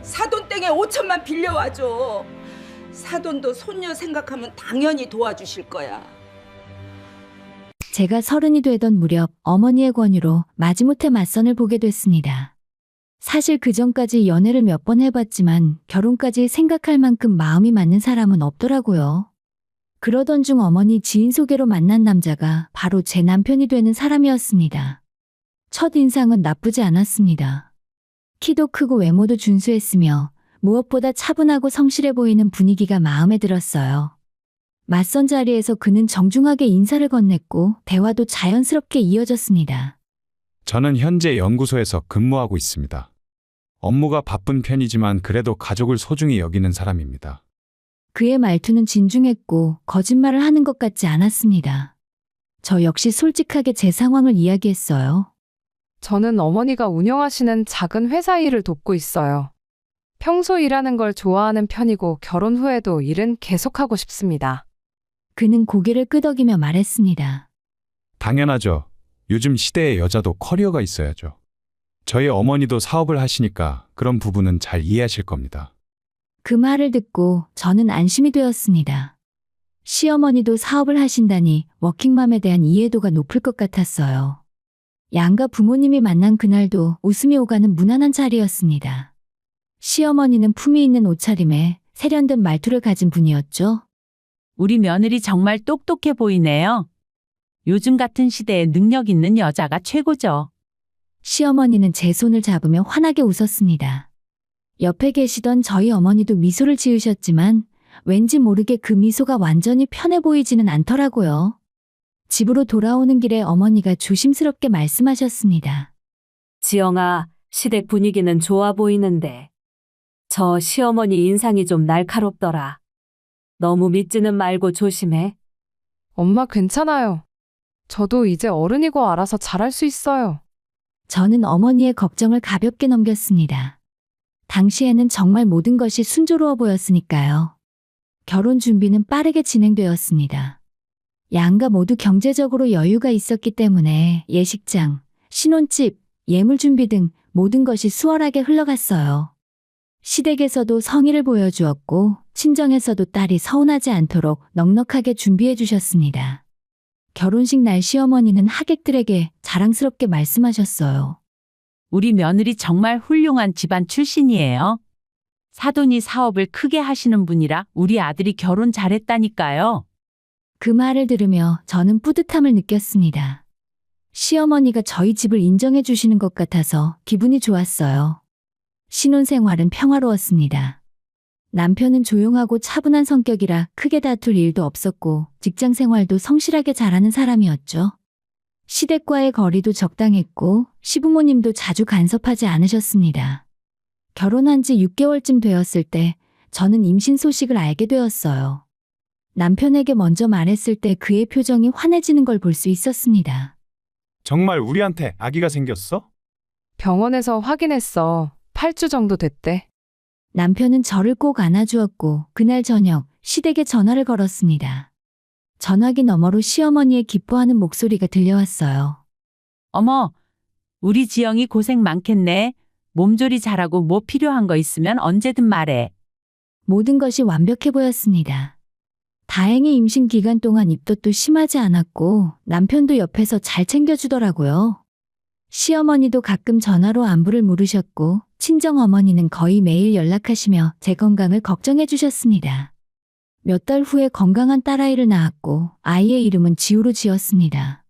사돈댁에 5천만 빌려와줘. 사돈도 손녀 생각하면 당연히 도와주실 거야. 제가 30이 되던 무렵 어머니의 권유로 마지못해 맞선을 보게 됐습니다. 사실 그 전까지 연애를 몇 번 해봤지만 결혼까지 생각할 만큼 마음이 맞는 사람은 없더라고요. 그러던 중 어머니 지인 소개로 만난 남자가 바로 제 남편이 되는 사람이었습니다. 첫 인상은 나쁘지 않았습니다. 키도 크고 외모도 준수했으며 무엇보다 차분하고 성실해 보이는 분위기가 마음에 들었어요. 맞선 자리에서 그는 정중하게 인사를 건넸고 대화도 자연스럽게 이어졌습니다. 저는 현재 연구소에서 근무하고 있습니다. 업무가 바쁜 편이지만 그래도 가족을 소중히 여기는 사람입니다. 그의 말투는 진중했고 거짓말을 하는 것 같지 않았습니다. 저 역시 솔직하게 제 상황을 이야기했어요. 저는 어머니가 운영하시는 작은 회사 일을 돕고 있어요. 평소 일하는 걸 좋아하는 편이고 결혼 후에도 일은 계속하고 싶습니다. 그는 고개를 끄덕이며 말했습니다. 당연하죠. 요즘 시대의 여자도 커리어가 있어야죠. 저희 어머니도 사업을 하시니까 그런 부분은 잘 이해하실 겁니다. 그 말을 듣고 저는 안심이 되었습니다. 시어머니도 사업을 하신다니 워킹맘에 대한 이해도가 높을 것 같았어요. 양가 부모님이 만난 그날도 웃음이 오가는 무난한 자리였습니다. 시어머니는 품위 있는 옷차림에 세련된 말투를 가진 분이었죠. 우리 며느리 정말 똑똑해 보이네요. 요즘 같은 시대에 능력 있는 여자가 최고죠. 시어머니는 제 손을 잡으며 환하게 웃었습니다. 옆에 계시던 저희 어머니도 미소를 지으셨지만 왠지 모르게 그 미소가 완전히 편해 보이지는 않더라고요. 집으로 돌아오는 길에 어머니가 조심스럽게 말씀하셨습니다. 지영아, 시댁 분위기는 좋아 보이는데 저 시어머니 인상이 좀 날카롭더라. 너무 믿지는 말고 조심해. 엄마 괜찮아요. 저도 이제 어른이고 알아서 잘할 수 있어요. 저는 어머니의 걱정을 가볍게 넘겼습니다. 당시에는 정말 모든 것이 순조로워 보였으니까요. 결혼 준비는 빠르게 진행되었습니다. 양가 모두 경제적으로 여유가 있었기 때문에 예식장, 신혼집, 예물 준비 등 모든 것이 수월하게 흘러갔어요. 시댁에서도 성의를 보여주었고 친정에서도 딸이 서운하지 않도록 넉넉하게 준비해 주셨습니다. 결혼식 날 시어머니는 하객들에게 자랑스럽게 말씀하셨어요. 우리 며느리 정말 훌륭한 집안 출신이에요. 사돈이 사업을 크게 하시는 분이라 우리 아들이 결혼 잘했다니까요. 그 말을 들으며 저는 뿌듯함을 느꼈습니다. 시어머니가 저희 집을 인정해 주시는 것 같아서 기분이 좋았어요. 신혼생활은 평화로웠습니다. 남편은 조용하고 차분한 성격이라 크게 다툴 일도 없었고 직장 생활도 성실하게 잘하는 사람이었죠. 시댁과의 거리도 적당했고 시부모님도 자주 간섭하지 않으셨습니다. 결혼한 지 6개월쯤 되었을 때 저는 임신 소식을 알게 되었어요. 남편에게 먼저 말했을 때 그의 표정이 환해지는 걸 볼 수 있었습니다. 정말 우리한테 아기가 생겼어? 병원에서 확인했어. 8주 정도 됐대. 남편은 저를 꼭 안아주었고 그날 저녁 시댁에 전화를 걸었습니다. 전화기 너머로 시어머니의 기뻐하는 목소리가 들려왔어요. 어머, 우리 지영이 고생 많겠네. 몸조리 잘하고 뭐 필요한 거 있으면 언제든 말해. 모든 것이 완벽해 보였습니다. 다행히 임신 기간 동안 입덧도 심하지 않았고 남편도 옆에서 잘 챙겨주더라고요. 시어머니도 가끔 전화로 안부를 물으셨고 친정어머니는 거의 매일 연락하시며 제 건강을 걱정해 주셨습니다. 몇 달 후에 건강한 딸아이를 낳았고 아이의 이름은 지우로 지었습니다.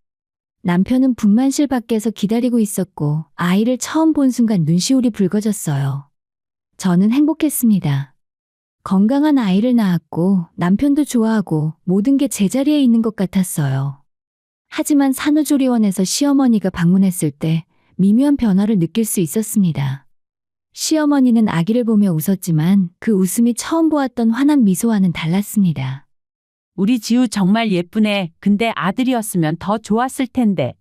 남편은 분만실 밖에서 기다리고 있었고 아이를 처음 본 순간 눈시울이 붉어졌어요. 저는 행복했습니다. 건강한 아이를 낳았고 남편도 좋아하고 모든 게 제자리에 있는 것 같았어요. 하지만 산후조리원에서 시어머니가 방문했을 때 미묘한 변화를 느낄 수 있었습니다. 시어머니는 아기를 보며 웃었지만 그 웃음이 처음 보았던 환한 미소와는 달랐습니다. 우리 지우 정말 예쁘네. 근데 아들이었으면 더 좋았을 텐데.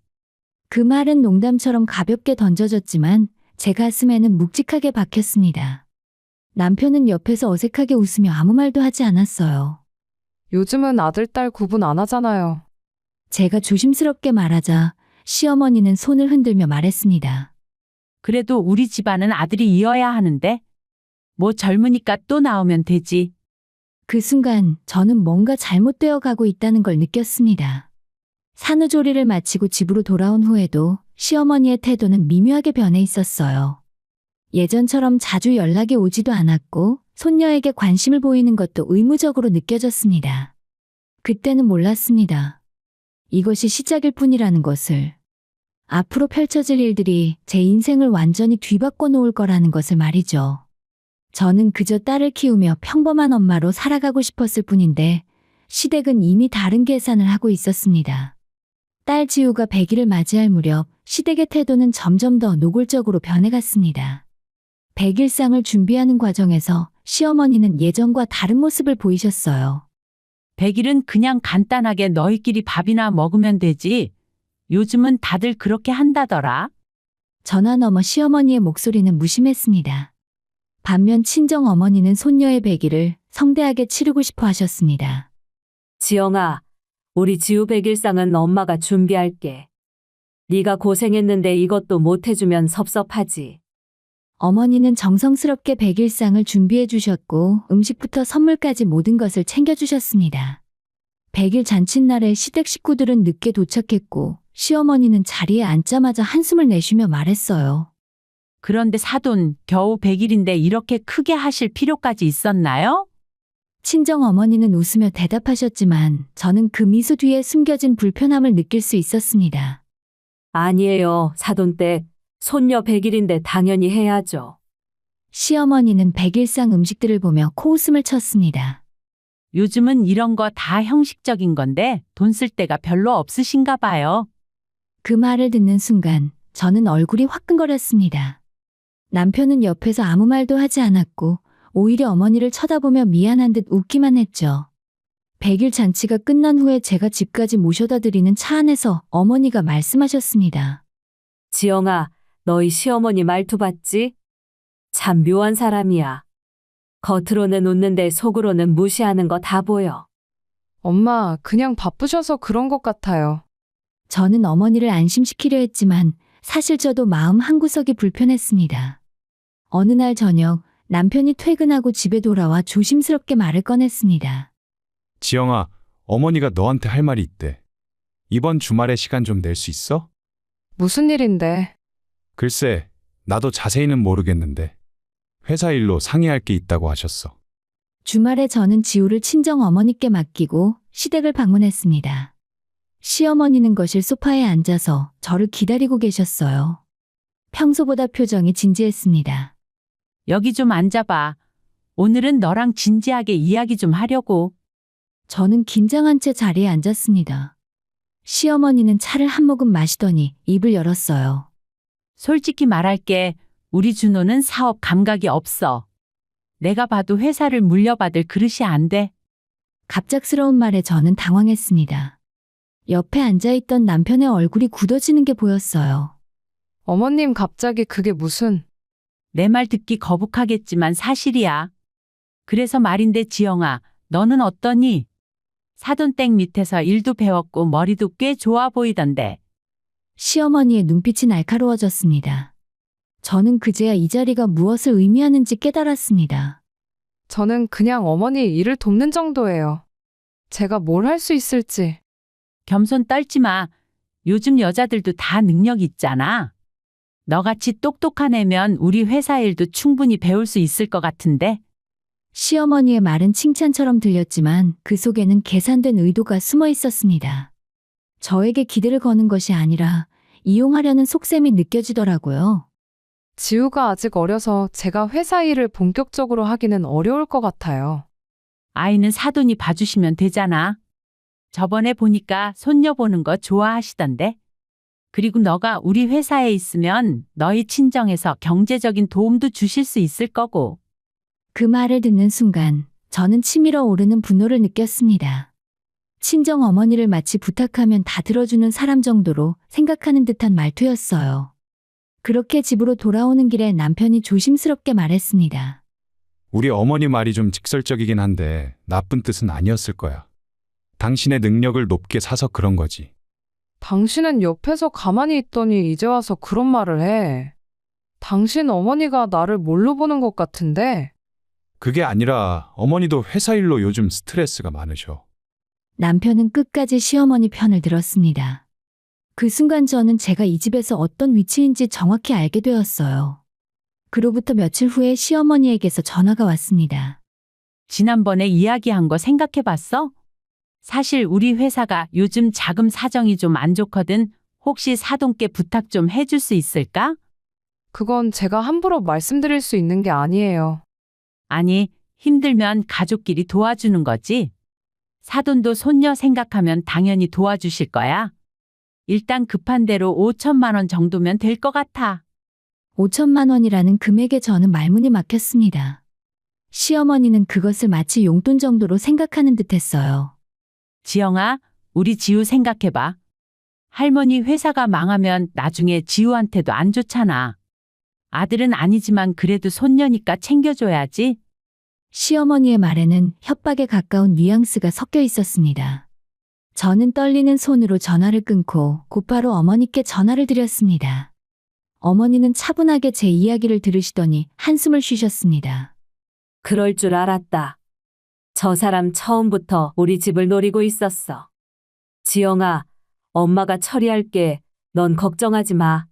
그 말은 농담처럼 가볍게 던져졌지만 제 가슴에는 묵직하게 박혔습니다. 남편은 옆에서 어색하게 웃으며 아무 말도 하지 않았어요. 요즘은 아들, 딸 구분 안 하잖아요. 제가 조심스럽게 말하자 시어머니는 손을 흔들며 말했습니다. 그래도 우리 집안은 아들이 이어야 하는데. 뭐 젊으니까 또 나오면 되지. 그 순간 저는 뭔가 잘못되어 가고 있다는 걸 느꼈습니다. 산후조리를 마치고 집으로 돌아온 후에도 시어머니의 태도는 미묘하게 변해 있었어요. 예전처럼 자주 연락이 오지도 않았고 손녀에게 관심을 보이는 것도 의무적으로 느껴졌습니다. 그때는 몰랐습니다. 이것이 시작일 뿐이라는 것을. 앞으로 펼쳐질 일들이 제 인생을 완전히 뒤바꿔 놓을 거라는 것을 말이죠. 저는 그저 딸을 키우며 평범한 엄마로 살아가고 싶었을 뿐인데 시댁은 이미 다른 계산을 하고 있었습니다. 딸 지우가 100일을 맞이할 무렵 시댁의 태도는 점점 더 노골적으로 변해갔습니다. 100일상을 준비하는 과정에서 시어머니는 예전과 다른 모습을 보이셨어요. 100일은 그냥 간단하게 너희끼리 밥이나 먹으면 되지. 요즘은 다들 그렇게 한다더라. 전화 너머 시어머니의 목소리는 무심했습니다. 반면 친정 어머니는 손녀의 100일을 성대하게 치르고 싶어 하셨습니다. 지영아, 우리 지우 100일상은 엄마가 준비할게. 네가 고생했는데 이것도 못 해주면 섭섭하지. 어머니는 정성스럽게 100일상을 준비해 주셨고 음식부터 선물까지 모든 것을 챙겨주셨습니다. 100일 잔칫날에 시댁 식구들은 늦게 도착했고 시어머니는 자리에 앉자마자 한숨을 내쉬며 말했어요. 그런데 사돈 겨우 100일인데 이렇게 크게 하실 필요까지 있었나요? 친정 어머니는 웃으며 대답하셨지만 저는 그 미소 뒤에 숨겨진 불편함을 느낄 수 있었습니다. 아니에요, 사돈댁. 손녀 100일인데 당연히 해야죠. 시어머니는 100일상 음식들을 보며 코웃음을 쳤습니다. 요즘은 이런 거 다 형식적인 건데 돈 쓸 데가 별로 없으신가 봐요. 그 말을 듣는 순간 저는 얼굴이 화끈거렸습니다. 남편은 옆에서 아무 말도 하지 않았고 오히려 어머니를 쳐다보며 미안한 듯 웃기만 했죠. 100일 잔치가 끝난 후에 제가 집까지 모셔다 드리는 차 안에서 어머니가 말씀하셨습니다. 지영아, 너희 시어머니 말투 봤지? 참 묘한 사람이야. 겉으로는 웃는데 속으로는 무시하는 거 다 보여. 엄마, 그냥 바쁘셔서 그런 것 같아요. 저는 어머니를 안심시키려 했지만 사실 저도 마음 한구석이 불편했습니다. 어느 날 저녁 남편이 퇴근하고 집에 돌아와 조심스럽게 말을 꺼냈습니다. 지영아, 어머니가 너한테 할 말이 있대. 이번 주말에 시간 좀 낼 수 있어? 무슨 일인데? 글쎄, 나도 자세히는 모르겠는데 회사 일로 상의할 게 있다고 하셨어. 주말에 저는 지우를 친정 어머니께 맡기고 시댁을 방문했습니다. 시어머니는 거실 소파에 앉아서 저를 기다리고 계셨어요. 평소보다 표정이 진지했습니다. 여기 좀 앉아봐. 오늘은 너랑 진지하게 이야기 좀 하려고. 저는 긴장한 채 자리에 앉았습니다. 시어머니는 차를 한 모금 마시더니 입을 열었어요. 솔직히 말할게. 우리 준호는 사업 감각이 없어. 내가 봐도 회사를 물려받을 그릇이 안 돼. 갑작스러운 말에 저는 당황했습니다. 옆에 앉아있던 남편의 얼굴이 굳어지는 게 보였어요. 어머님 갑자기 그게 무슨... 내 말 듣기 거북하겠지만 사실이야. 그래서 말인데 지영아, 너는 어떠니? 사돈댁 밑에서 일도 배웠고 머리도 꽤 좋아 보이던데. 시어머니의 눈빛이 날카로워졌습니다. 저는 그제야 이 자리가 무엇을 의미하는지 깨달았습니다. 저는 그냥 어머니 일을 돕는 정도예요. 제가 뭘 할 수 있을지. 겸손 떨지 마. 요즘 여자들도 다 능력 있잖아. 너같이 똑똑한 애면 우리 회사 일도 충분히 배울 수 있을 것 같은데. 시어머니의 말은 칭찬처럼 들렸지만 그 속에는 계산된 의도가 숨어 있었습니다. 저에게 기대를 거는 것이 아니라 이용하려는 속셈이 느껴지더라고요. 지우가 아직 어려서 제가 회사 일을 본격적으로 하기는 어려울 것 같아요. 아이는 사돈이 봐주시면 되잖아. 저번에 보니까 손녀 보는 거 좋아하시던데. 그리고 너가 우리 회사에 있으면 너희 친정에서 경제적인 도움도 주실 수 있을 거고. 그 말을 듣는 순간 저는 치밀어 오르는 분노를 느꼈습니다. 친정 어머니를 마치 부탁하면 다 들어주는 사람 정도로 생각하는 듯한 말투였어요. 그렇게 집으로 돌아오는 길에 남편이 조심스럽게 말했습니다. 우리 어머니 말이 좀 직설적이긴 한데 나쁜 뜻은 아니었을 거야. 당신의 능력을 높게 사서 그런 거지. 당신은 옆에서 가만히 있더니 이제 와서 그런 말을 해. 당신 어머니가 나를 뭘로 보는 것 같은데? 그게 아니라 어머니도 회사 일로 요즘 스트레스가 많으셔. 남편은 끝까지 시어머니 편을 들었습니다. 그 순간 저는 제가 이 집에서 어떤 위치인지 정확히 알게 되었어요. 그로부터 며칠 후에 시어머니에게서 전화가 왔습니다. 지난번에 이야기한 거 생각해 봤어? 사실 우리 회사가 요즘 자금 사정이 좀 안 좋거든. 혹시 사돈께 부탁 좀 해줄 수 있을까? 그건 제가 함부로 말씀드릴 수 있는 게 아니에요. 아니, 힘들면 가족끼리 도와주는 거지. 사돈도 손녀 생각하면 당연히 도와주실 거야. 일단 급한 대로 5천만 원 정도면 될 것 같아. 5천만 원이라는 금액에 저는 말문이 막혔습니다. 시어머니는 그것을 마치 용돈 정도로 생각하는 듯 했어요. 지영아, 우리 지우 생각해봐. 할머니 회사가 망하면 나중에 지우한테도 안 좋잖아. 아들은 아니지만 그래도 손녀니까 챙겨줘야지. 시어머니의 말에는 협박에 가까운 뉘앙스가 섞여 있었습니다. 저는 떨리는 손으로 전화를 끊고 곧바로 어머니께 전화를 드렸습니다. 어머니는 차분하게 제 이야기를 들으시더니 한숨을 쉬셨습니다. 그럴 줄 알았다. 저 사람 처음부터 우리 집을 노리고 있었어. 지영아, 엄마가 처리할게. 넌 걱정하지 마.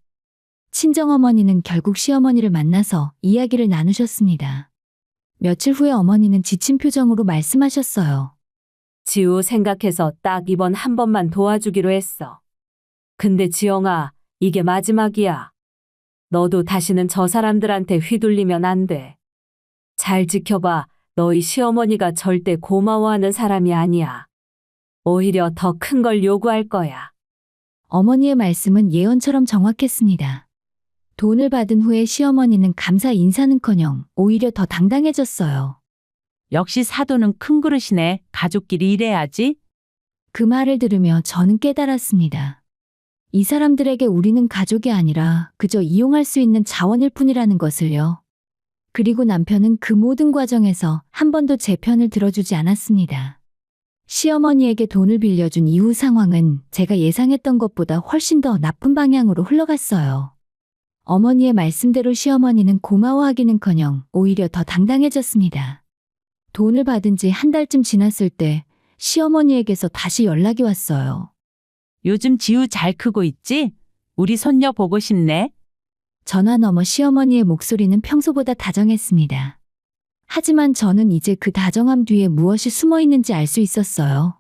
친정어머니는 결국 시어머니를 만나서 이야기를 나누셨습니다. 며칠 후에 어머니는 지친 표정으로 말씀하셨어요. 지우 생각해서 딱 이번 한 번만 도와주기로 했어. 근데 지영아, 이게 마지막이야. 너도 다시는 저 사람들한테 휘둘리면 안 돼. 잘 지켜봐. 너희 시어머니가 절대 고마워하는 사람이 아니야. 오히려 더 큰 걸 요구할 거야. 어머니의 말씀은 예언처럼 정확했습니다. 돈을 받은 후에 시어머니는 감사 인사는커녕 오히려 더 당당해졌어요. 역시 사돈은 큰 그릇이네. 가족끼리 일해야지. 그 말을 들으며 저는 깨달았습니다. 이 사람들에게 우리는 가족이 아니라 그저 이용할 수 있는 자원일 뿐이라는 것을요. 그리고 남편은 그 모든 과정에서 한 번도 제 편을 들어주지 않았습니다. 시어머니에게 돈을 빌려준 이후 상황은 제가 예상했던 것보다 훨씬 더 나쁜 방향으로 흘러갔어요. 어머니의 말씀대로 시어머니는 고마워하기는커녕 오히려 더 당당해졌습니다. 돈을 받은 지 한 달쯤 지났을 때 시어머니에게서 다시 연락이 왔어요. 요즘 지우 잘 크고 있지? 우리 손녀 보고 싶네. 전화 너머 시어머니의 목소리는 평소보다 다정했습니다. 하지만 저는 이제 그 다정함 뒤에 무엇이 숨어 있는지 알 수 있었어요.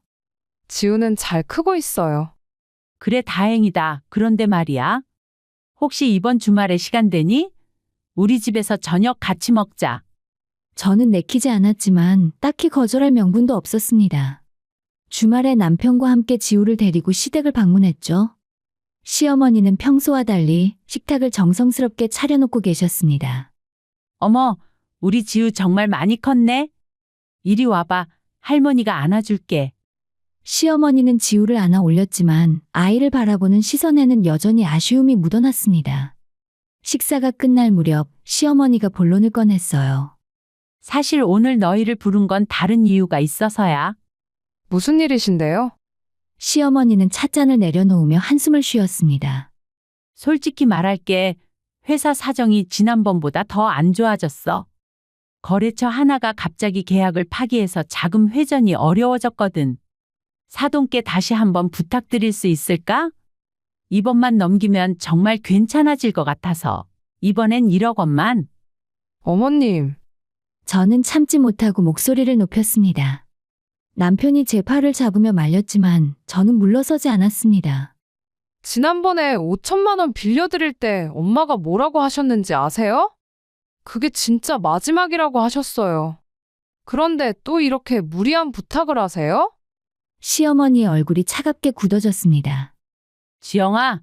지우는 잘 크고 있어요. 그래, 다행이다. 그런데 말이야. 혹시 이번 주말에 시간 되니? 우리 집에서 저녁 같이 먹자. 저는 내키지 않았지만 딱히 거절할 명분도 없었습니다. 주말에 남편과 함께 지우를 데리고 시댁을 방문했죠. 시어머니는 평소와 달리 식탁을 정성스럽게 차려놓고 계셨습니다. 어머, 우리 지우 정말 많이 컸네. 이리 와봐. 할머니가 안아줄게. 시어머니는 지우를 안아 올렸지만 아이를 바라보는 시선에는 여전히 아쉬움이 묻어났습니다. 식사가 끝날 무렵 시어머니가 본론을 꺼냈어요. 사실 오늘 너희를 부른 건 다른 이유가 있어서야. 무슨 일이신데요? 시어머니는 찻잔을 내려놓으며 한숨을 쉬었습니다. 솔직히 말할게. 회사 사정이 지난번보다 더 안 좋아졌어. 거래처 하나가 갑자기 계약을 파기해서 자금 회전이 어려워졌거든. 사돈께 다시 한번 부탁드릴 수 있을까? 이번만 넘기면 정말 괜찮아질 것 같아서. 이번엔 1억 원만. 어머님, 저는 참지 못하고 목소리를 높였습니다. 남편이 제 팔을 잡으며 말렸지만 저는 물러서지 않았습니다. 지난번에 5천만 원 빌려드릴 때 엄마가 뭐라고 하셨는지 아세요? 그게 진짜 마지막이라고 하셨어요. 그런데 또 이렇게 무리한 부탁을 하세요? 시어머니의 얼굴이 차갑게 굳어졌습니다. 지영아,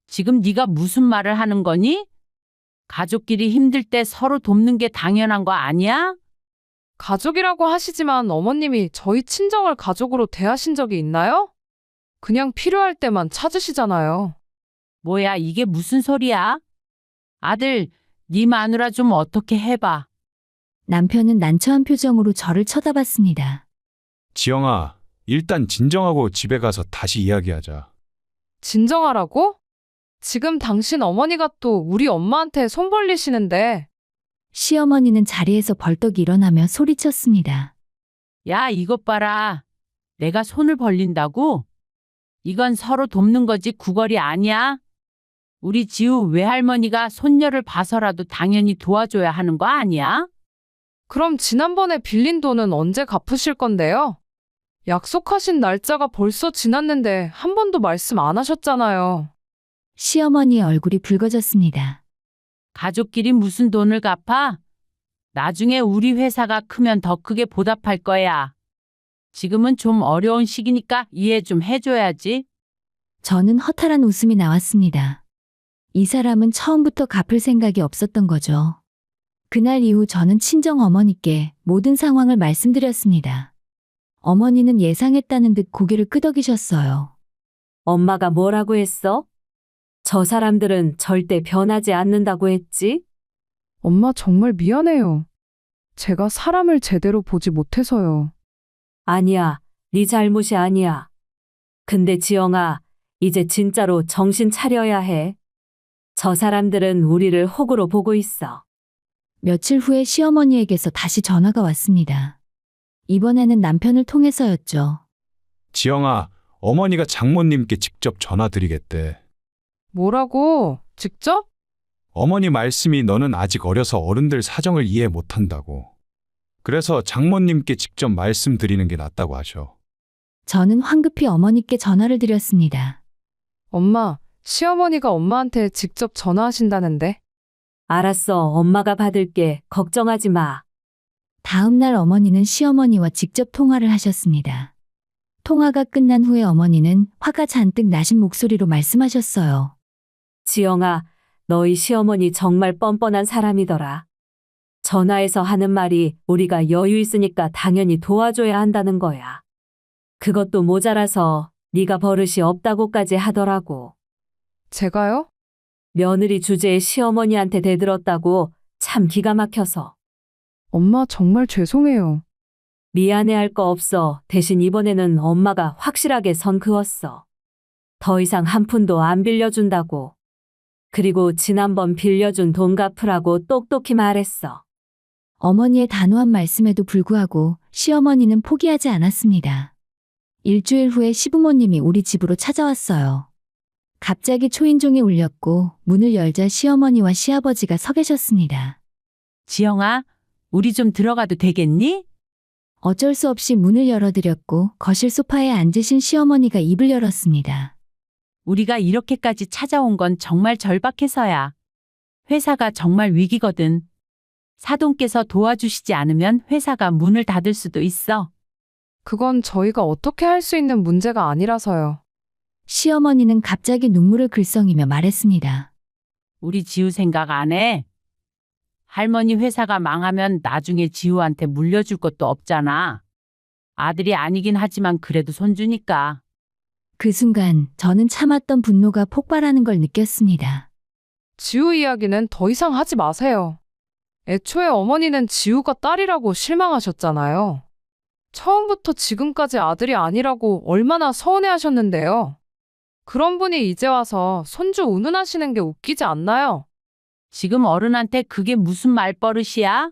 지금 네가 무슨 말을 하는 거니? 가족끼리 힘들 때 서로 돕는 게 당연한 거 아니야? 가족이라고 하시지만 어머님이 저희 친정을 가족으로 대하신 적이 있나요? 그냥 필요할 때만 찾으시잖아요. 뭐야, 이게 무슨 소리야? 아들, 네 마누라 좀 어떻게 해봐. 남편은 난처한 표정으로 저를 쳐다봤습니다. 지영아, 일단 진정하고 집에 가서 다시 이야기하자. 진정하라고? 지금 당신 어머니가 또 우리 엄마한테 손 벌리시는데. 시어머니는 자리에서 벌떡 일어나며 소리쳤습니다. 야, 이것 봐라. 내가 손을 벌린다고? 이건 서로 돕는 거지 구걸이 아니야. 우리 지우 외할머니가 손녀를 봐서라도 당연히 도와줘야 하는 거 아니야? 그럼 지난번에 빌린 돈은 언제 갚으실 건데요? 약속하신 날짜가 벌써 지났는데 한 번도 말씀 안 하셨잖아요. 시어머니의 얼굴이 붉어졌습니다. 가족끼리 무슨 돈을 갚아? 나중에 우리 회사가 크면 더 크게 보답할 거야. 지금은 좀 어려운 시기니까 이해 좀 해줘야지. 저는 허탈한 웃음이 나왔습니다. 이 사람은 처음부터 갚을 생각이 없었던 거죠. 그날 이후 저는 친정 어머니께 모든 상황을 말씀드렸습니다. 어머니는 예상했다는 듯 고개를 끄덕이셨어요. 엄마가 뭐라고 했어? 저 사람들은 절대 변하지 않는다고 했지? 엄마 정말 미안해요. 제가 사람을 제대로 보지 못해서요. 아니야, 네 잘못이 아니야. 근데 지영아, 이제 진짜로 정신 차려야 해. 저 사람들은 우리를 호구로 보고 있어. 며칠 후에 시어머니에게서 다시 전화가 왔습니다. 이번에는 남편을 통해서였죠. 지영아, 어머니가 장모님께 직접 전화드리겠대. 뭐라고? 직접? 어머니 말씀이 너는 아직 어려서 어른들 사정을 이해 못한다고. 그래서 장모님께 직접 말씀드리는 게 낫다고 하셔. 저는 황급히 어머니께 전화를 드렸습니다. 엄마, 시어머니가 엄마한테 직접 전화하신다는데? 알았어, 엄마가 받을게. 걱정하지 마. 다음 날 어머니는 시어머니와 직접 통화를 하셨습니다. 통화가 끝난 후에 어머니는 화가 잔뜩 나신 목소리로 말씀하셨어요. 지영아, 너희 시어머니 정말 뻔뻔한 사람이더라. 전화해서 하는 말이 우리가 여유 있으니까 당연히 도와줘야 한다는 거야. 그것도 모자라서 네가 버릇이 없다고까지 하더라고. 제가요? 며느리 주제에 시어머니한테 대들었다고. 참 기가 막혀서. 엄마 정말 죄송해요. 미안해할 거 없어. 대신 이번에는 엄마가 확실하게 선 그었어. 더 이상 한 푼도 안 빌려준다고. 그리고 지난번 빌려준 돈 갚으라고 똑똑히 말했어. 어머니의 단호한 말씀에도 불구하고 시어머니는 포기하지 않았습니다. 일주일 후에 시부모님이 우리 집으로 찾아왔어요. 갑자기 초인종이 울렸고 문을 열자 시어머니와 시아버지가 서 계셨습니다. 지영아, 우리 좀 들어가도 되겠니? 어쩔 수 없이 문을 열어드렸고 거실 소파에 앉으신 시어머니가 입을 열었습니다. 우리가 이렇게까지 찾아온 건 정말 절박해서야. 회사가 정말 위기거든. 사돈께서 도와주시지 않으면 회사가 문을 닫을 수도 있어. 그건 저희가 어떻게 할 수 있는 문제가 아니라서요. 시어머니는 갑자기 눈물을 글썽이며 말했습니다. 우리 지우 생각 안 해? 할머니 회사가 망하면 나중에 지우한테 물려줄 것도 없잖아. 아들이 아니긴 하지만 그래도 손주니까. 그 순간 저는 참았던 분노가 폭발하는 걸 느꼈습니다. 지우 이야기는 더 이상 하지 마세요. 애초에 어머니는 지우가 딸이라고 실망하셨잖아요. 처음부터 지금까지 아들이 아니라고 얼마나 서운해하셨는데요. 그런 분이 이제 와서 손주 운운하시는 게 웃기지 않나요? 지금 어른한테 그게 무슨 말버릇이야?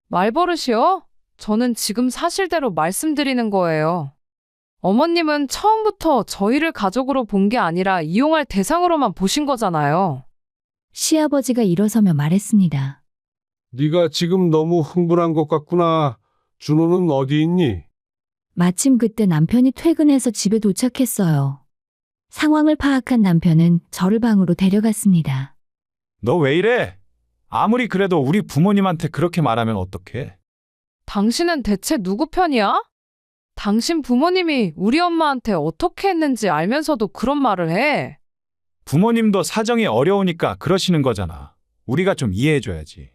말버릇이요? 저는 지금 사실대로 말씀드리는 거예요. 어머님은 처음부터 저희를 가족으로 본 게 아니라 이용할 대상으로만 보신 거잖아요. 시아버지가 일어서며 말했습니다. 네가 지금 너무 흥분한 것 같구나. 준호는 어디 있니? 마침 그때 남편이 퇴근해서 집에 도착했어요. 상황을 파악한 남편은 저를 방으로 데려갔습니다. 너 왜 이래? 아무리 그래도 우리 부모님한테 그렇게 말하면 어떡해? 당신은 대체 누구 편이야? 당신 부모님이 우리 엄마한테 어떻게 했는지 알면서도 그런 말을 해. 부모님도 사정이 어려우니까 그러시는 거잖아. 우리가 좀 이해해줘야지.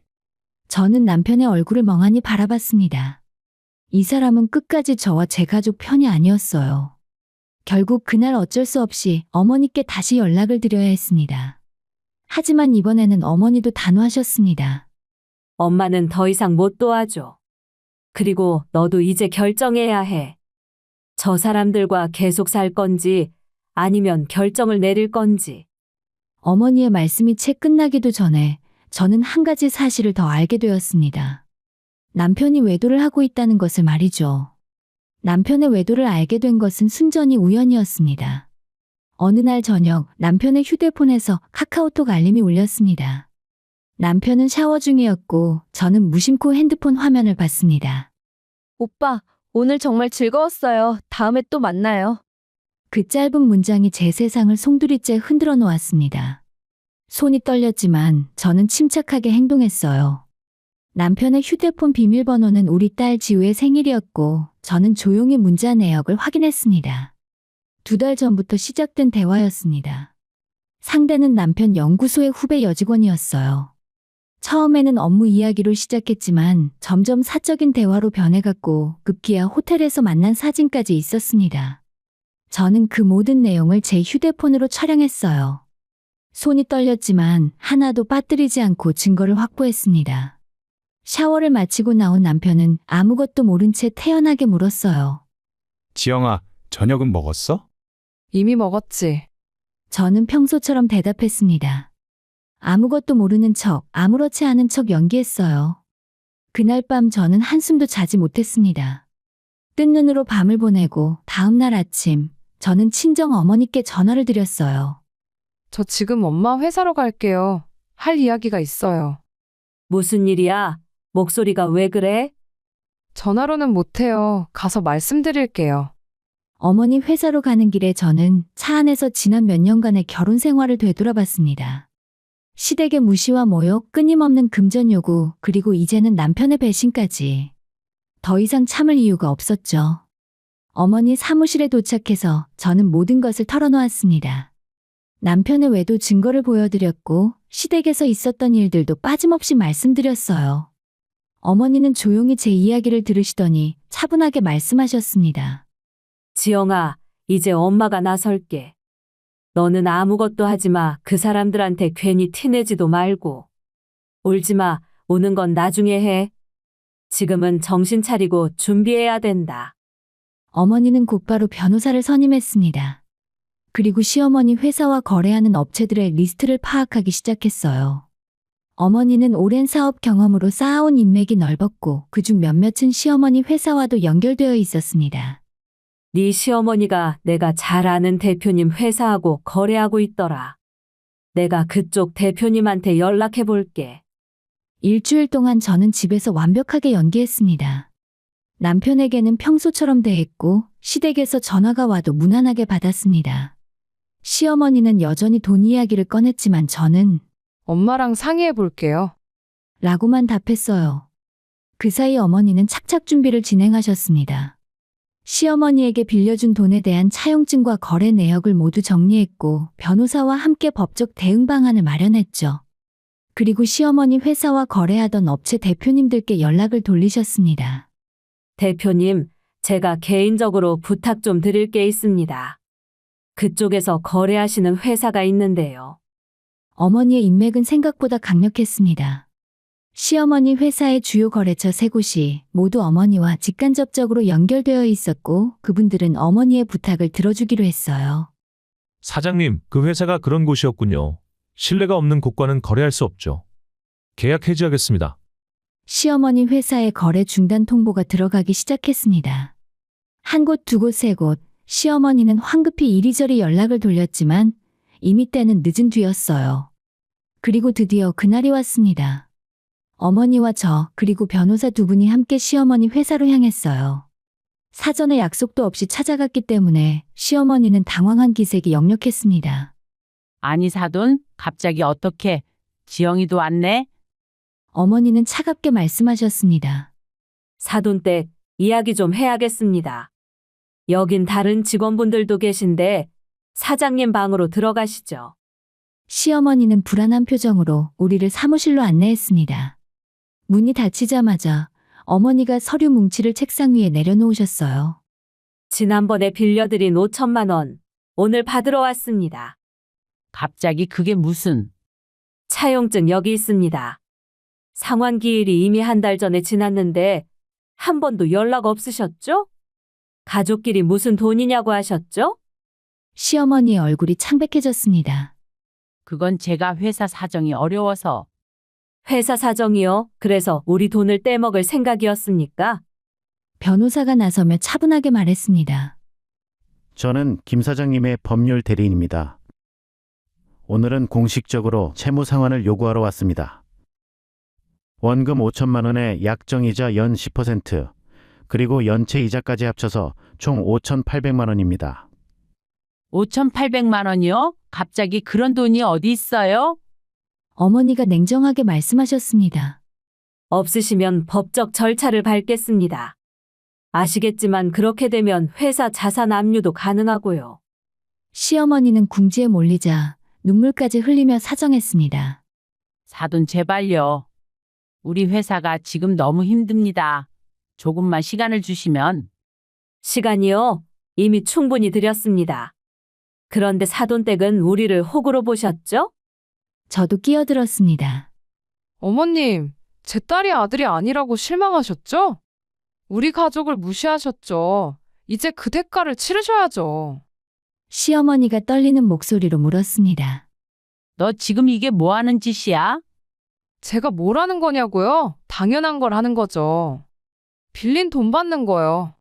저는 남편의 얼굴을 멍하니 바라봤습니다. 이 사람은 끝까지 저와 제 가족 편이 아니었어요. 결국 그날 어쩔 수 없이 어머니께 다시 연락을 드려야 했습니다. 하지만 이번에는 어머니도 단호하셨습니다. 엄마는 더 이상 못 도와줘. 그리고 너도 이제 결정해야 해. 저 사람들과 계속 살 건지 아니면 결정을 내릴 건지. 어머니의 말씀이 채 끝나기도 전에 저는 한 가지 사실을 더 알게 되었습니다. 남편이 외도를 하고 있다는 것을 말이죠. 남편의 외도를 알게 된 것은 순전히 우연이었습니다. 어느 날 저녁 남편의 휴대폰에서 카카오톡 알림이 울렸습니다. 남편은 샤워 중이었고 저는 무심코 핸드폰 화면을 봤습니다. 오빠, 오늘 정말 즐거웠어요. 다음에 또 만나요. 그 짧은 문장이 제 세상을 송두리째 흔들어 놓았습니다. 손이 떨렸지만 저는 침착하게 행동했어요. 남편의 휴대폰 비밀번호는 우리 딸 지우의 생일이었고 저는 조용히 문자 내역을 확인했습니다. 2달 전부터 시작된 대화였습니다. 상대는 남편 연구소의 후배 여직원이었어요. 처음에는 업무 이야기로 시작했지만 점점 사적인 대화로 변해갔고 급기야 호텔에서 만난 사진까지 있었습니다. 저는 그 모든 내용을 제 휴대폰으로 촬영했어요. 손이 떨렸지만 하나도 빠뜨리지 않고 증거를 확보했습니다. 샤워를 마치고 나온 남편은 아무것도 모른 채 태연하게 물었어요. 지영아, 저녁은 먹었어? 이미 먹었지. 저는 평소처럼 대답했습니다. 아무것도 모르는 척, 아무렇지 않은 척 연기했어요. 그날 밤 저는 한숨도 자지 못했습니다. 뜬 눈으로 밤을 보내고 다음 날 아침, 저는 친정 어머니께 전화를 드렸어요. 저 지금 엄마 회사로 갈게요. 할 이야기가 있어요. 무슨 일이야? 목소리가 왜 그래? 전화로는 못해요. 가서 말씀드릴게요. 어머니 회사로 가는 길에 저는 차 안에서 지난 몇 년간의 결혼 생활을 되돌아봤습니다. 시댁의 무시와 모욕, 끊임없는 금전 요구, 그리고 이제는 남편의 배신까지. 더 이상 참을 이유가 없었죠. 어머니 사무실에 도착해서 저는 모든 것을 털어놓았습니다. 남편의 외도 증거를 보여드렸고 시댁에서 있었던 일들도 빠짐없이 말씀드렸어요. 어머니는 조용히 제 이야기를 들으시더니 차분하게 말씀하셨습니다. 지영아, 이제 엄마가 나설게. 너는 아무것도 하지 마. 그 사람들한테 괜히 티내지도 말고. 울지 마. 우는 건 나중에 해. 지금은 정신 차리고 준비해야 된다. 어머니는 곧바로 변호사를 선임했습니다. 그리고 시어머니 회사와 거래하는 업체들의 리스트를 파악하기 시작했어요. 어머니는 오랜 사업 경험으로 쌓아온 인맥이 넓었고 그중 몇몇은 시어머니 회사와도 연결되어 있었습니다. 네 시어머니가 내가 잘 아는 대표님 회사하고 거래하고 있더라. 내가 그쪽 대표님한테 연락해 볼게. 일주일 동안 저는 집에서 완벽하게 연기했습니다. 남편에게는 평소처럼 대했고 시댁에서 전화가 와도 무난하게 받았습니다. 시어머니는 여전히 돈 이야기를 꺼냈지만 저는 엄마랑 상의해 볼게요. 라고만 답했어요. 그 사이 어머니는 착착 준비를 진행하셨습니다. 시어머니에게 빌려준 돈에 대한 차용증과 거래 내역을 모두 정리했고 변호사와 함께 법적 대응 방안을 마련했죠. 그리고 시어머니 회사와 거래하던 업체 대표님들께 연락을 돌리셨습니다. 대표님, 제가 개인적으로 부탁 좀 드릴 게 있습니다. 그쪽에서 거래하시는 회사가 있는데요. 어머니의 인맥은 생각보다 강력했습니다. 시어머니 회사의 주요 거래처 3곳이 모두 어머니와 직간접적으로 연결되어 있었고 그분들은 어머니의 부탁을 들어주기로 했어요. 사장님, 그 회사가 그런 곳이었군요. 신뢰가 없는 곳과는 거래할 수 없죠. 계약 해지하겠습니다. 시어머니 회사의 거래 중단 통보가 들어가기 시작했습니다. 한 곳, 2곳, 3곳, 시어머니는 황급히 이리저리 연락을 돌렸지만 이미 때는 늦은 뒤였어요. 그리고 드디어 그날이 왔습니다. 어머니와 저 그리고 변호사 2분이 함께 시어머니 회사로 향했어요. 사전에 약속도 없이 찾아갔기 때문에 시어머니는 당황한 기색이 역력했습니다. 아니 사돈, 갑자기 어떻게? 지영이도 왔네? 어머니는 차갑게 말씀하셨습니다. 사돈댁, 이야기 좀 해야겠습니다. 여긴 다른 직원분들도 계신데 사장님 방으로 들어가시죠. 시어머니는 불안한 표정으로 우리를 사무실로 안내했습니다. 문이 닫히자마자 어머니가 서류 뭉치를 책상 위에 내려놓으셨어요. 지난번에 빌려드린 5천만 원, 오늘 받으러 왔습니다. 갑자기 그게 무슨? 차용증 여기 있습니다. 상환 기일이 이미 한 달 전에 지났는데 한 번도 연락 없으셨죠? 가족끼리 무슨 돈이냐고 하셨죠? 시어머니의 얼굴이 창백해졌습니다. 그건 제가 회사 사정이 어려워서. 회사 사정이요. 그래서 우리 돈을 떼먹을 생각이었습니까? 변호사가 나서며 차분하게 말했습니다. 저는 김 사장님의 법률 대리인입니다. 오늘은 공식적으로 채무 상환을 요구하러 왔습니다. 원금 5천만 원에 약정이자 연 10%, 그리고 연체 이자까지 합쳐서 총 5,800만 원입니다. 5,800만 원이요? 갑자기 그런 돈이 어디 있어요? 어머니가 냉정하게 말씀하셨습니다. 없으시면 법적 절차를 밟겠습니다. 아시겠지만 그렇게 되면 회사 자산 압류도 가능하고요. 시어머니는 궁지에 몰리자 눈물까지 흘리며 사정했습니다. 사돈 제발요. 우리 회사가 지금 너무 힘듭니다. 조금만 시간을 주시면. 시간이요? 이미 충분히 드렸습니다. 그런데 사돈댁은 우리를 호구로 보셨죠? 저도 끼어들었습니다. 어머님, 제 딸이 아들이 아니라고 실망하셨죠? 우리 가족을 무시하셨죠? 이제 그 대가를 치르셔야죠. 시어머니가 떨리는 목소리로 물었습니다. 너 지금 이게 뭐 하는 짓이야? 제가 뭘 하는 거냐고요? 당연한 걸 하는 거죠. 빌린 돈 받는 거요.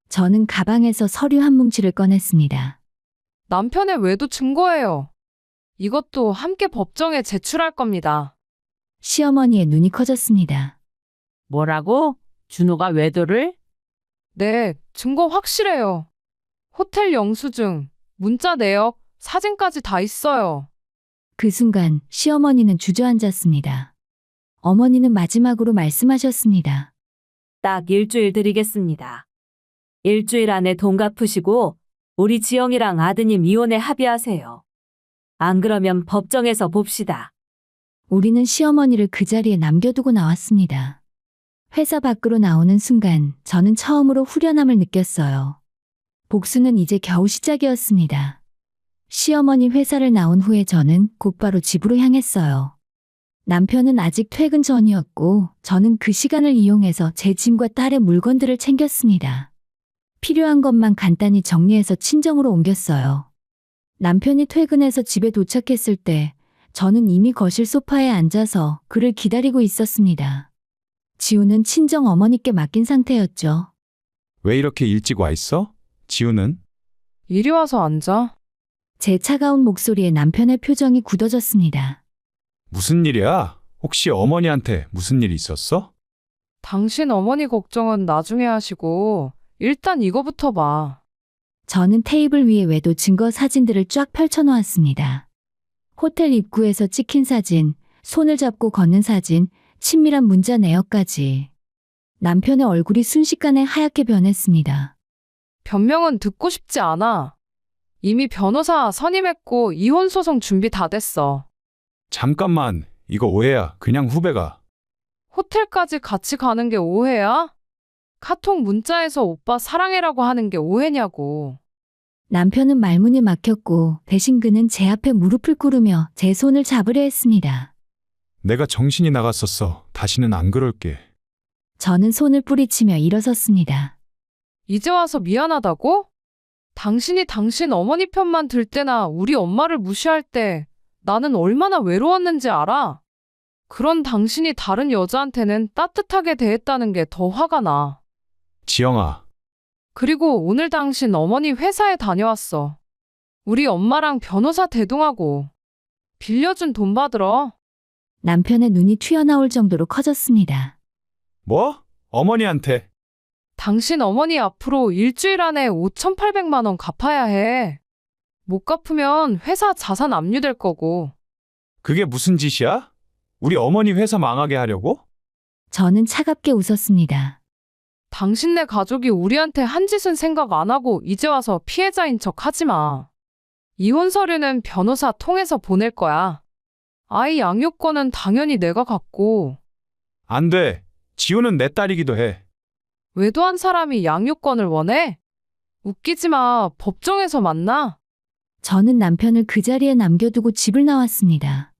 저는 가방에서 서류 한 뭉치를 꺼냈습니다. 남편의 외도 증거예요. 이것도 함께 법정에 제출할 겁니다. 시어머니의 눈이 커졌습니다. 뭐라고? 준호가 외도를? 네, 증거 확실해요. 호텔 영수증, 문자 내역, 사진까지 다 있어요. 그 순간 시어머니는 주저앉았습니다. 어머니는 마지막으로 말씀하셨습니다. 딱 일주일 드리겠습니다. 일주일 안에 돈 갚으시고 우리 지영이랑 아드님 이혼에 합의하세요. 안 그러면 법정에서 봅시다. 우리는 시어머니를 그 자리에 남겨두고 나왔습니다. 회사 밖으로 나오는 순간 저는 처음으로 후련함을 느꼈어요. 복수는 이제 겨우 시작이었습니다. 시어머니 회사를 나온 후에 저는 곧바로 집으로 향했어요. 남편은 아직 퇴근 전이었고 저는 그 시간을 이용해서 제 짐과 딸의 물건들을 챙겼습니다. 필요한 것만 간단히 정리해서 친정으로 옮겼어요. 남편이 퇴근해서 집에 도착했을 때 저는 이미 거실 소파에 앉아서 그를 기다리고 있었습니다. 지우는 친정 어머니께 맡긴 상태였죠. 왜 이렇게 일찍 와 있어? 지우는? 이리 와서 앉아. 제 차가운 목소리에 남편의 표정이 굳어졌습니다. 무슨 일이야? 혹시 어머니한테 무슨 일 있었어? 당신 어머니 걱정은 나중에 하시고 일단 이거부터 봐. 저는 테이블 위에 외도 증거 사진들을 쫙 펼쳐놓았습니다. 호텔 입구에서 찍힌 사진, 손을 잡고 걷는 사진, 친밀한 문자 내역까지. 남편의 얼굴이 순식간에 하얗게 변했습니다. 변명은 듣고 싶지 않아. 이미 변호사 선임했고 이혼 소송 준비 다 됐어. 잠깐만, 이거 오해야. 그냥 후배가. 호텔까지 같이 가는 게 오해야? 카톡 문자에서 오빠 사랑해라고 하는 게 오해냐고. 남편은 말문이 막혔고 대신 그는 제 앞에 무릎을 꿇으며 제 손을 잡으려 했습니다. 내가 정신이 나갔었어. 다시는 안 그럴게. 저는 손을 뿌리치며 일어섰습니다. 이제 와서 미안하다고? 당신이 당신 어머니 편만 들 때나 우리 엄마를 무시할 때 나는 얼마나 외로웠는지 알아? 그런 당신이 다른 여자한테는 따뜻하게 대했다는 게 더 화가 나. 지영아, 그리고 오늘 당신 어머니 회사에 다녀왔어. 우리 엄마랑 변호사 대동하고 빌려준 돈 받으러. 남편의 눈이 튀어나올 정도로 커졌습니다. 뭐? 어머니한테? 당신 어머니 앞으로 일주일 안에 5,800만 원 갚아야 해. 못 갚으면 회사 자산 압류될 거고. 그게 무슨 짓이야? 우리 어머니 회사 망하게 하려고? 저는 차갑게 웃었습니다. 당신네 가족이 우리한테 한 짓은 생각 안 하고 이제 와서 피해자인 척 하지 마. 이혼 서류는 변호사 통해서 보낼 거야. 아이 양육권은 당연히 내가 갖고. 안 돼. 지우는 내 딸이기도 해. 외도한 사람이 양육권을 원해? 웃기지 마. 법정에서 만나. 저는 남편을 그 자리에 남겨두고 집을 나왔습니다.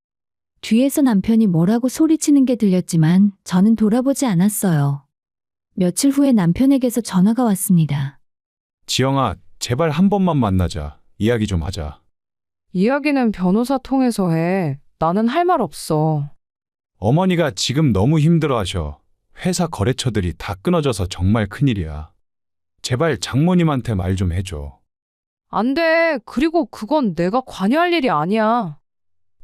뒤에서 남편이 뭐라고 소리치는 게 들렸지만 저는 돌아보지 않았어요. 며칠 후에 남편에게서 전화가 왔습니다. 지영아, 제발 한 번만 만나자. 이야기 좀 하자. 이야기는 변호사 통해서 해. 나는 할 말 없어. 어머니가 지금 너무 힘들어하셔. 회사 거래처들이 다 끊어져서 정말 큰일이야. 제발 장모님한테 말 좀 해줘. 안 돼. 그리고 그건 내가 관여할 일이 아니야.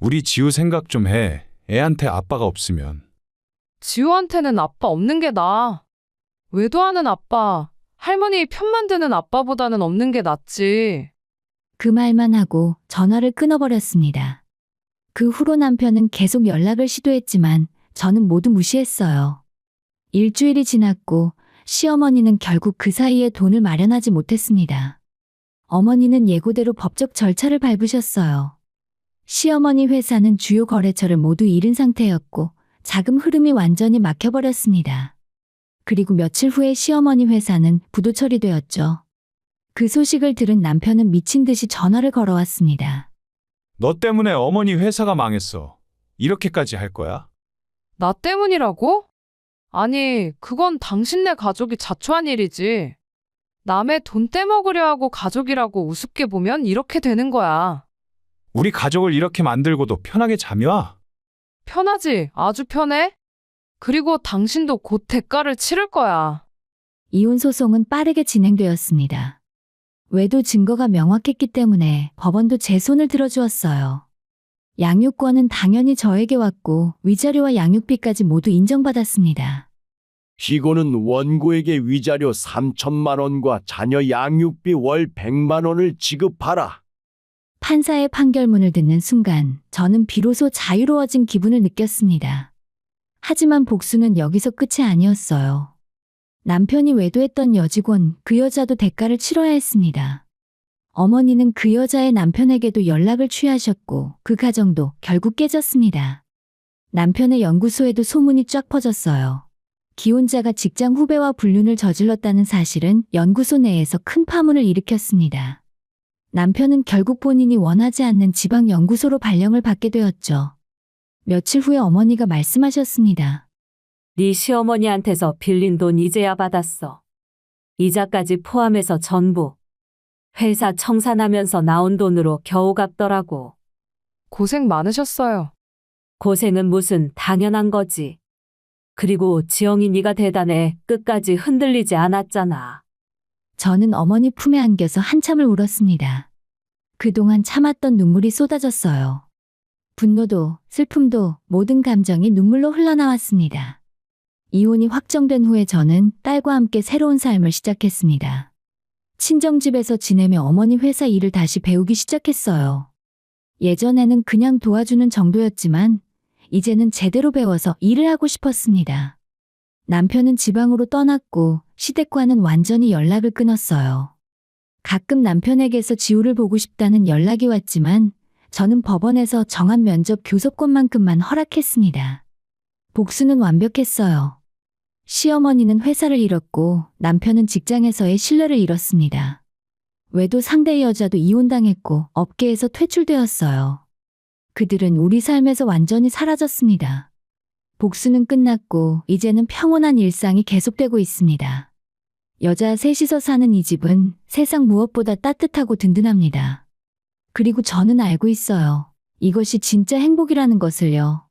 우리 지우 생각 좀 해. 애한테 아빠가 없으면. 지우한테는 아빠 없는 게 나아. 외도하는 아빠, 할머니 편만 드는 아빠보다는 없는 게 낫지. 그 말만 하고 전화를 끊어버렸습니다. 그 후로 남편은 계속 연락을 시도했지만 저는 모두 무시했어요. 일주일이 지났고 시어머니는 결국 그 사이에 돈을 마련하지 못했습니다. 어머니는 예고대로 법적 절차를 밟으셨어요. 시어머니 회사는 주요 거래처를 모두 잃은 상태였고 자금 흐름이 완전히 막혀버렸습니다. 그리고 며칠 후에 시어머니 회사는 부도 처리되었죠. 그 소식을 들은 남편은 미친 듯이 전화를 걸어왔습니다. 너 때문에 어머니 회사가 망했어. 이렇게까지 할 거야? 나 때문이라고? 아니, 그건 당신네 가족이 자초한 일이지. 남의 돈 떼먹으려 하고 가족이라고 우습게 보면 이렇게 되는 거야. 우리 가족을 이렇게 만들고도 편하게 잠이 와? 편하지? 아주 편해? 그리고 당신도 곧 대가를 치를 거야. 이혼 소송은 빠르게 진행되었습니다. 외도 증거가 명확했기 때문에 법원도 제 손을 들어주었어요. 양육권은 당연히 저에게 왔고 위자료와 양육비까지 모두 인정받았습니다. 피고는 원고에게 위자료 3천만 원과 자녀 양육비 월 100만 원을 지급하라. 판사의 판결문을 듣는 순간 저는 비로소 자유로워진 기분을 느꼈습니다. 하지만 복수는 여기서 끝이 아니었어요. 남편이 외도했던 여직원, 그 여자도 대가를 치러야 했습니다. 어머니는 그 여자의 남편에게도 연락을 취하셨고 그 가정도 결국 깨졌습니다. 남편의 연구소에도 소문이 쫙 퍼졌어요. 기혼자가 직장 후배와 불륜을 저질렀다는 사실은 연구소 내에서 큰 파문을 일으켰습니다. 남편은 결국 본인이 원하지 않는 지방 연구소로 발령을 받게 되었죠. 며칠 후에 어머니가 말씀하셨습니다. 네 시어머니한테서 빌린 돈 이제야 받았어. 이자까지 포함해서 전부. 회사 청산하면서 나온 돈으로 겨우 갚더라고. 고생 많으셨어요. 고생은 무슨 당연한 거지. 그리고 지영이 네가 대단해. 끝까지 흔들리지 않았잖아. 저는 어머니 품에 안겨서 한참을 울었습니다. 그동안 참았던 눈물이 쏟아졌어요. 분노도, 슬픔도 모든 감정이 눈물로 흘러나왔습니다. 이혼이 확정된 후에 저는 딸과 함께 새로운 삶을 시작했습니다. 친정집에서 지내며 어머니 회사 일을 다시 배우기 시작했어요. 예전에는 그냥 도와주는 정도였지만 이제는 제대로 배워서 일을 하고 싶었습니다. 남편은 지방으로 떠났고 시댁과는 완전히 연락을 끊었어요. 가끔 남편에게서 지우를 보고 싶다는 연락이 왔지만 저는 법원에서 정한 면접 교섭권만큼만 허락했습니다. 복수는 완벽했어요. 시어머니는 회사를 잃었고 남편은 직장에서의 신뢰를 잃었습니다. 외도 상대의 여자도 이혼당했고 업계에서 퇴출되었어요. 그들은 우리 삶에서 완전히 사라졌습니다. 복수는 끝났고 이제는 평온한 일상이 계속되고 있습니다. 여자 셋이서 사는 이 집은 세상 무엇보다 따뜻하고 든든합니다. 그리고 저는 알고 있어요. 이것이 진짜 행복이라는 것을요.